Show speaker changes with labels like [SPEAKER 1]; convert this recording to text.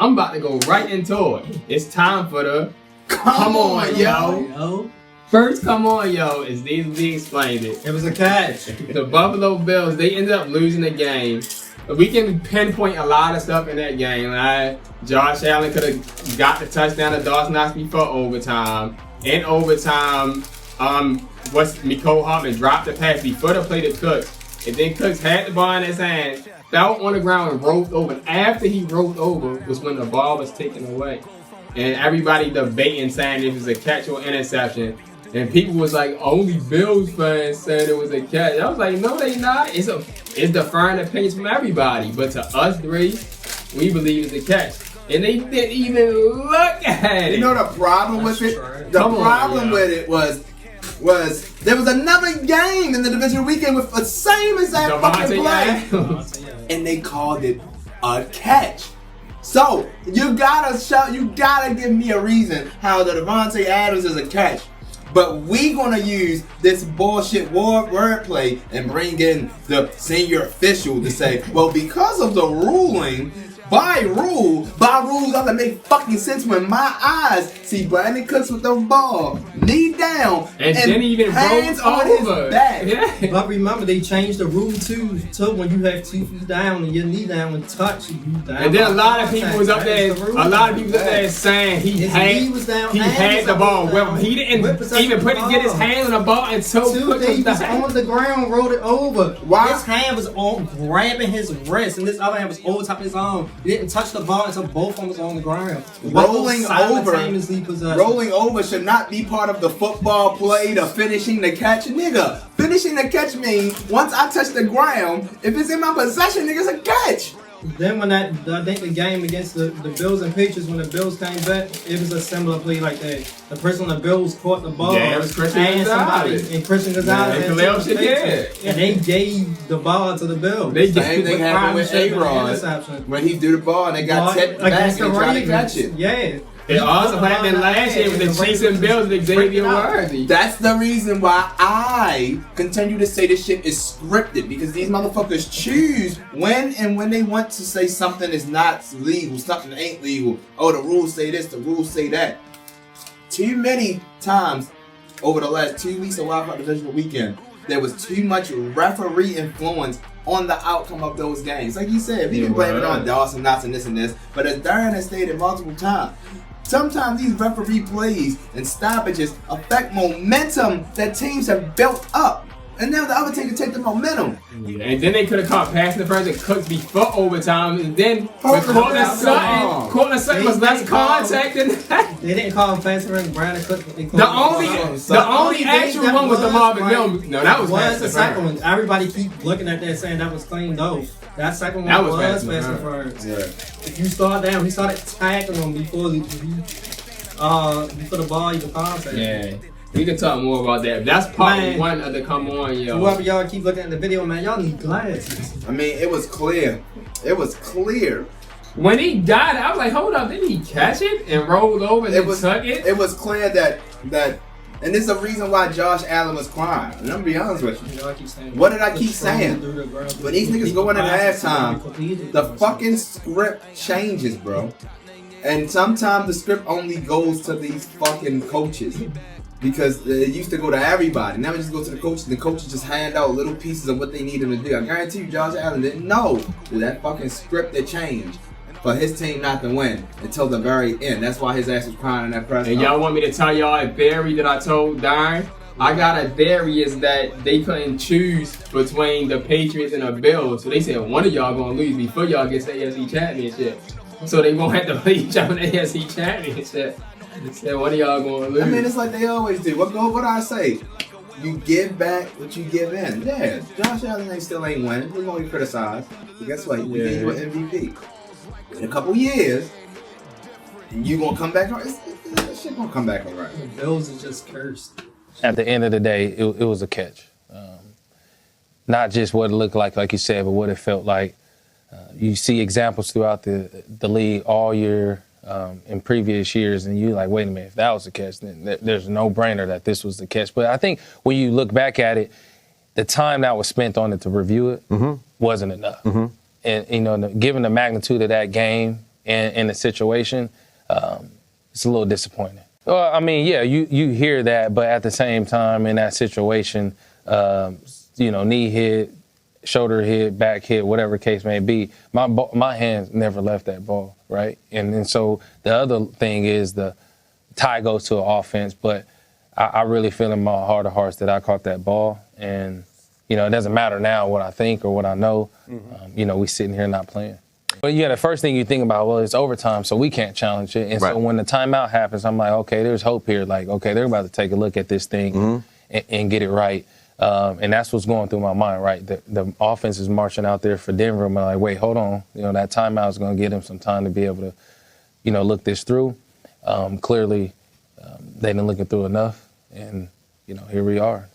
[SPEAKER 1] I'm about to go right into it. It's time for the Come on, yo. First, come on, yo, is these we explained it.
[SPEAKER 2] It was a catch.
[SPEAKER 1] The Buffalo Bills, they ended up losing the game. We can pinpoint a lot of stuff in that game. Right? Josh Allen could have got the touchdown to Dawson Knox before overtime. In overtime, Mecole Hardman dropped the pass before the play to Cooks. And then Cooks had the ball in his hand, fell on the ground and rolled over. And after he rolled over was when the ball was taken away. And everybody debating saying it was a catch or interception. And people was like, only Bills fans said it was a catch. I was like, no, they not. It's differing opinions from everybody. But to us three, we believe it's a catch. And they didn't even look at it.
[SPEAKER 3] You know the problem with it? The problem with it was there was another game in the division weekend with the same exact fucking play. And they called it a catch. So you gotta give me a reason how the Davante Adams is a catch. But we gonna use this bullshit wordplay and bring in the senior official to say, well, because of the ruling, by rules doesn't make fucking sense when my eyes see Brandin Cooks with the ball, knee down, and then even hands on his back.
[SPEAKER 2] Yeah. But remember, they changed the rule too to when you have 2 feet down and your knee down and touch you down.
[SPEAKER 1] And then a lot of people was up there. A lot of people up there saying he had the ball. Well, he didn't even get his hand on the ball until Cooks was
[SPEAKER 2] on the ground, rolled it over. Why? His hand was on grabbing his wrist, and this other hand was over top of his arm. He didn't touch the ball until both of them was on the ground.
[SPEAKER 3] Rolling over should not be part of the football play to finishing the catch. Nigga, finishing the catch means once I touch the ground, if it's in my possession, nigga, it's a catch.
[SPEAKER 2] Then when I think the game against the Bills and Patriots, when the Bills came back, it was a similar play like that. The person on the Bills caught the ball,
[SPEAKER 1] it was Christian Gonzalez.
[SPEAKER 2] And Christian Gonzalez and they gave the ball to the Bills.
[SPEAKER 3] Same thing happened with A-Rod when he threw the ball and they got tipped back and tried to catch it.
[SPEAKER 2] Yeah.
[SPEAKER 1] It also happened last year with the Chiefs and Bills with Xavier Worthy.
[SPEAKER 3] That's the reason why I continue to say this shit is scripted, because these motherfuckers choose when they want to say something is not legal, something ain't legal. Oh, the rules say this, the rules say that. Too many times over the last 2 weeks of Wild Card Divisional Weekend, there was too much referee influence on the outcome of those games. Like you said, we can blame it on Dawson Knox and this, but as Darren has stated multiple times, sometimes these referee plays and stoppages affect momentum that teams have built up. And now the other team can take the momentum.
[SPEAKER 1] Yeah, and then they could have caught passing the first and Cooks before overtime. And then Cortland Sutton was less contact than that.
[SPEAKER 2] They didn't call him passing first. Brandin Cooks.
[SPEAKER 1] The only actual one was the Marvin Mill. No, that was
[SPEAKER 2] the second one. Everybody keep looking at that saying that was clean though. That second one was passing first. Yeah. If you start down, he started tackling him before the ball even contact.
[SPEAKER 1] Yeah. We can talk more about that. That's part one of the Come On, yo.
[SPEAKER 2] Whoever y'all keep looking at the video, man, y'all need glasses.
[SPEAKER 3] I mean, it was clear. It was clear.
[SPEAKER 1] When he got it, I was like, hold up, didn't he catch it and rolled over and tuck it?
[SPEAKER 3] It was clear that and this is the reason why Josh Allen was crying. And I'm gonna be honest with you. What did I keep saying? When these niggas go in at halftime, the fucking script changes, bro. And sometimes the script only goes to these fucking coaches. Because it used to go to everybody. Now it just goes to the coaches. The coaches just hand out little pieces of what they need them to do. I guarantee you Josh Allen didn't know that fucking script had changed for his team not to win until the very end. That's why his ass was crying in that press conference.
[SPEAKER 1] And y'all want me to tell y'all a theory that I told Darren? I got a theory is that they couldn't choose between the Patriots and the Bills. So they said one of y'all gonna lose before y'all get to the AFC Championship. So they won't have to play each other in the AFC Championship. Said one of y'all gonna lose.
[SPEAKER 3] I mean, it's like they always do. What I say? You give back what you give in. Yeah, Josh Allen still ain't winning. We're gonna be criticized. But guess what? We gave you an MVP. In a couple years, you gonna come back on. That shit gonna come back all right.
[SPEAKER 2] The Bills is just cursed.
[SPEAKER 4] At the end of the day, it was a catch. Not just what it looked like you said, but what it felt like. You see examples throughout the league all year. In previous years, and you're like, wait a minute, if that was the catch, then there's a no-brainer that this was the catch. But I think when you look back at it, the time that was spent on it to review it wasn't enough. And, you know, given the magnitude of that game in the situation, it's a little disappointing. Well, I mean, yeah, you hear that, but at the same time, in that situation, knee hit, shoulder hit, back hit, whatever case may be, my hands never left that ball, right? And so the other thing is the tie goes to an offense, but I really feel in my heart of hearts that I caught that ball. And, it doesn't matter now what I think or what I know. We sitting here not playing. But the first thing you think about, well, it's overtime, so we can't challenge it. And so when the timeout happens, I'm like, okay, there's hope here. Like, okay, they're about to take a look at this thing and get it right. And that's what's going through my mind, right? The offense is marching out there for Denver. I'm like, wait, hold on. That timeout is going to give them some time to be able to, look this through. Clearly, they didn't look it through enough. And, here we are.